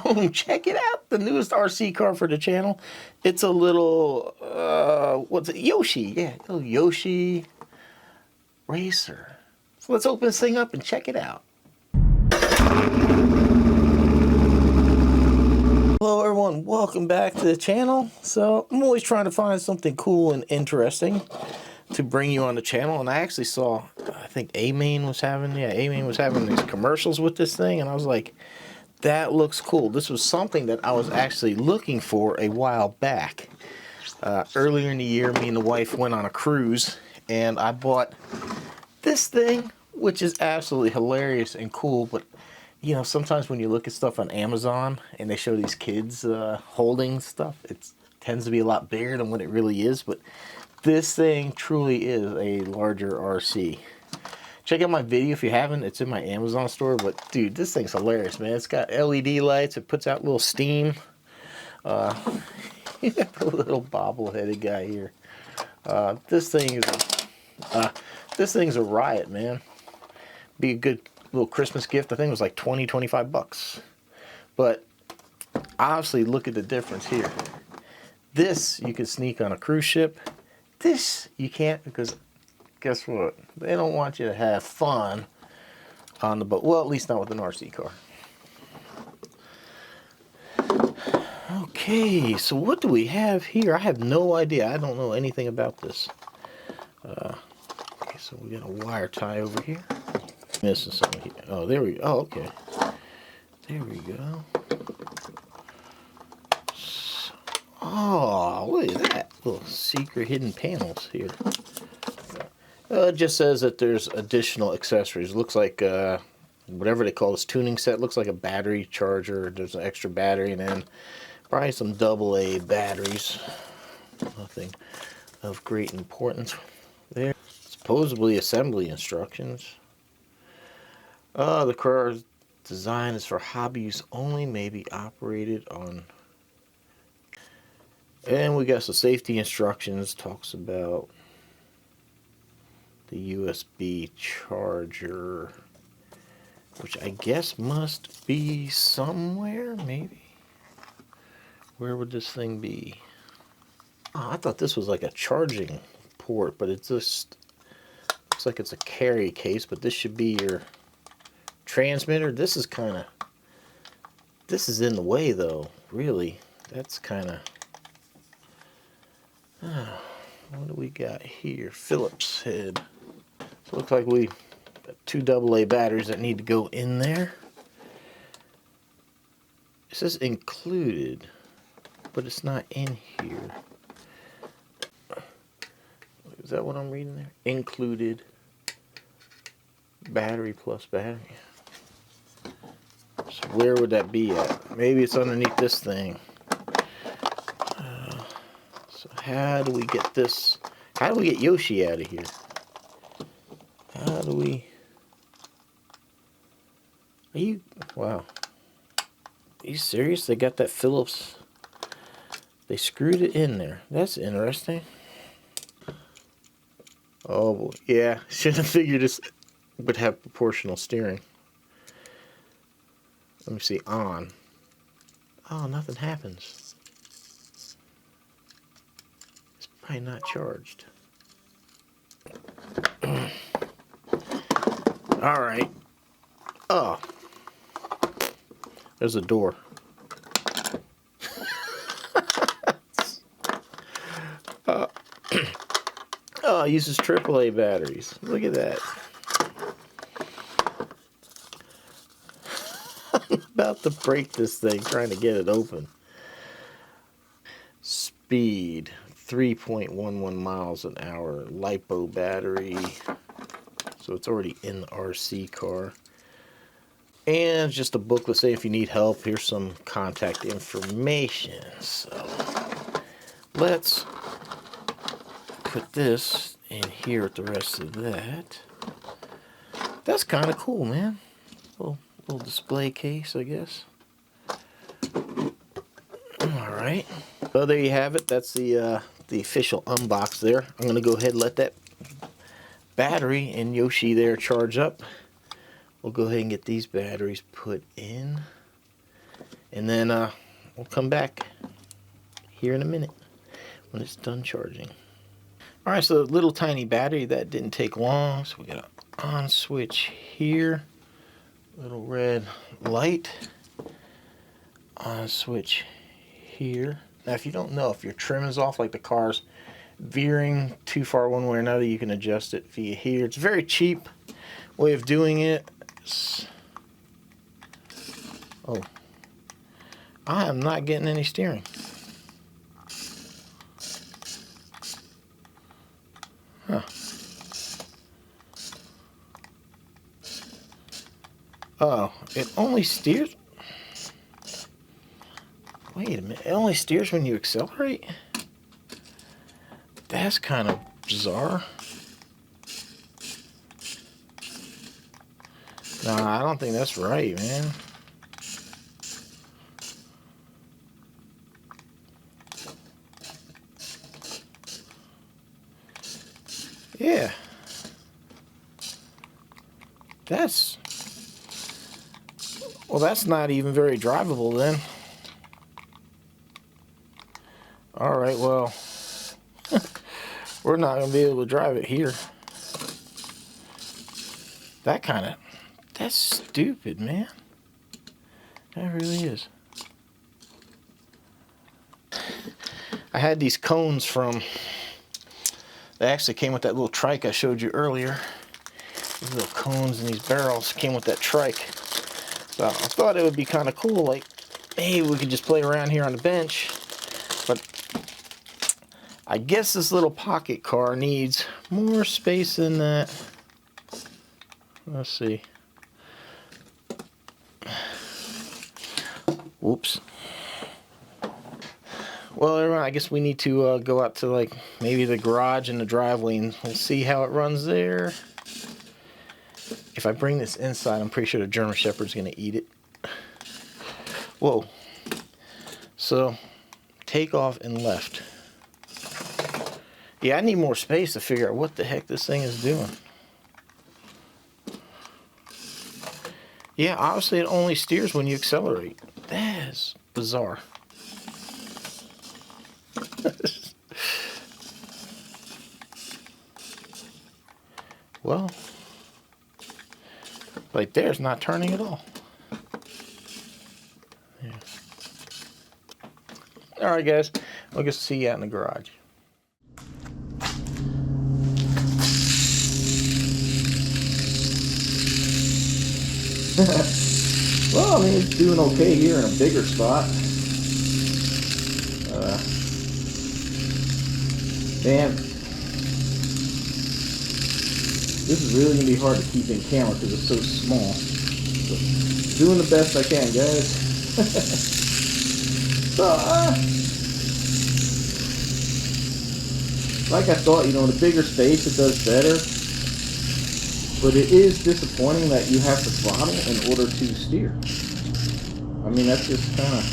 boom, check it out. The newest RC car for the channel. It's a little, what's it? Yoshi. Yeah, a little Yoshi racer. So let's open this thing up and check it out. Hello everyone, welcome back to the channel. So I'm always trying to find something cool and interesting to bring you on the channel, and I actually saw, I think AMAIN was having these commercials with this thing, and I was like, that looks cool. This was something that I was actually looking for a while back. Earlier in the year, me and the wife went on a cruise, and I bought this thing, which is absolutely hilarious and cool. But you know, sometimes when you look at stuff on Amazon and they show these kids holding stuff, it tends to be a lot bigger than what it really is. But this thing truly is a larger RC. Check out my video if you haven't. It's in my Amazon store. But dude, this thing's hilarious, man. It's got LED lights. It puts out little steam. You got the little bobble-headed guy here. This thing's a riot, man. Be a good little Christmas gift. I think it was like 25 bucks. But obviously, look at the difference here. This you can sneak on a cruise ship. This you can't, because guess what? They don't want you to have fun on the boat. Well, at least not with an RC car. Okay, so what do we have here? I have no idea. I don't know anything about this. Okay, so we got a wire tie over here. Missing something here. Oh, there we go. Oh, okay. There we go. Oh, look at that. Little secret hidden panels here. It just says that there's additional accessories. Looks like whatever they call this tuning set. Looks like a battery charger. There's an extra battery, and then probably some AA batteries. Nothing of great importance there. Supposedly assembly instructions. The car's design is for hobby use only, may be operated on. And we got some safety instructions. Talks about the USB charger, which I guess must be somewhere, maybe. Where would this thing be? Oh, I thought this was like a charging port, but it just looks like it's a carry case, but this should be your transmitter. This is in the way though, really. That's kind of, what do we got here? Phillips head. So it looks like we got two AA batteries that need to go in there. It says included, but it's not in here. Is that what I'm reading there? Included battery plus battery. So where would that be at? Maybe it's underneath this thing. So how do we get this? How do we get Yoshi out of here? How do we? Are you? Wow. Are you serious? They got that Phillips. They screwed it in there. That's interesting. Oh boy. Yeah, should have figured this would have proportional steering. Let me see. On. Oh, nothing happens. It's probably not charged. Alright. Oh. There's a door. Oh, it uses AAA batteries. Look at that. I'm about to break this thing trying to get it open. Speed 3.11 miles an hour. LiPo battery. So it's already in the RC car. And just a booklet saying if you need help, here's some contact information. So let's put this in here with the rest of that. That's kind of cool, man. Little display case, I guess. Alright. So there you have it. That's the official unbox there. I'm going to go ahead and let that battery and Yoshi there charge up. We'll go ahead and get these batteries put in. And then we'll come back here in a minute when it's done charging. Alright, so the little tiny battery, that didn't take long. So we got an on switch here. Little red light. On switch here. Now if you don't know, if your trim is off, like the car's veering too far one way or another, you can adjust it via here. It's a very cheap way of doing it. Oh, I am not getting any steering. Huh. Oh, it only steers. Wait a minute, it only steers when you accelerate? That's kind of bizarre. Nah, I don't think that's right, man. Yeah. Well, that's not even very drivable then. Alright, well, we're not going to be able to drive it here. That's stupid, man. That really is. I had these cones from, they actually came with that little trike I showed you earlier. These little cones and these barrels came with that trike. So I thought it would be kind of cool, like, hey, we could just play around here on the bench. But I guess this little pocket car needs more space than that. Let's see. Whoops. Well, everyone, I guess we need to go out to, like, maybe the garage and the driveway, and we'll see how it runs there. If I bring this inside, I'm pretty sure the German Shepherd's going to eat it. Whoa. So, take off and left. Yeah, I need more space to figure out what the heck this thing is doing. Yeah, obviously it only steers when you accelerate. That is bizarre. Well, right there, it's not turning at all. Yeah. Alright guys, I'll just see you out in the garage. Well, I mean, it's doing okay here in a bigger spot. Man, this is really going to be hard to keep in camera because it's so small. So, doing the best I can, guys. So, like I thought, you know, in a bigger space it does better. But it is disappointing that you have to throttle in order to steer. I mean, that's just kind of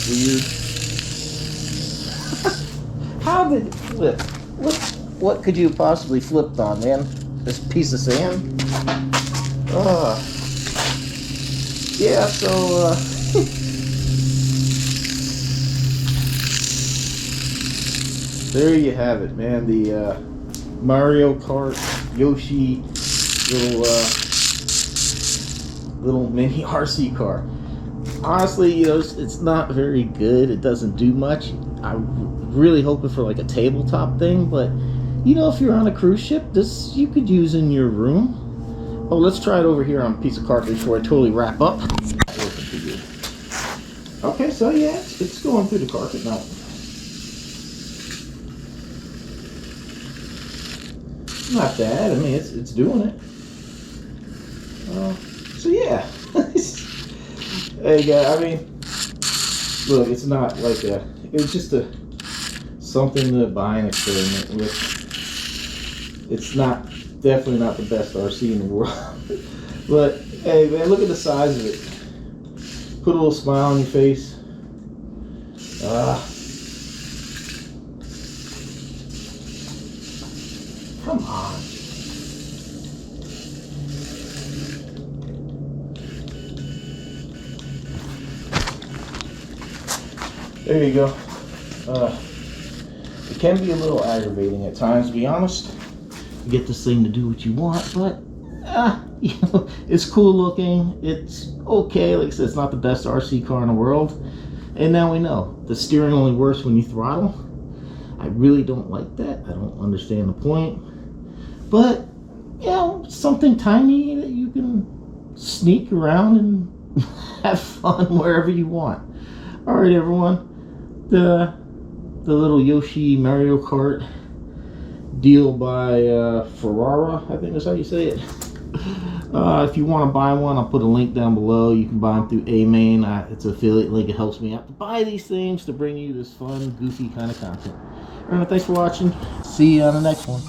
weird. How did it flip? What could you possibly flip on, man? This piece of sand? Yeah, so, there you have it, man. The, Mario Kart Yoshi little mini RC car. Honestly, you know, it's not very good. It doesn't do much. I'm really hoping for like a tabletop thing, but you know, if you're on a cruise ship, this you could use in your room. Oh, let's try it over here on a piece of carpet before I totally wrap up. Okay, so yeah, it's going through the carpet now. Not bad. I mean, it's doing it. So yeah. Hey guys, I mean, look, it's not like a. It was just something to buy and experiment with. It's definitely not the best RC in the world. But hey man, look at the size of it. Put a little smile on your face. Come on. There you go. It can be a little aggravating at times, to be honest. You get this thing to do what you want, but you know, it's cool looking. It's okay. Like I said, it's not the best RC car in the world. And now we know the steering only works when you throttle. I really don't like that. I don't understand the point. But you know, something tiny that you can sneak around and have fun wherever you want. All right, everyone. The little Yoshi Mario Kart deal by Carrera, I think that's how you say it. If you want to buy one, I'll put a link down below. You can buy them through AMAIN. It's an affiliate link. It helps me out to buy these things to bring you this fun, goofy kind of content. All right, thanks for watching. See you on the next one.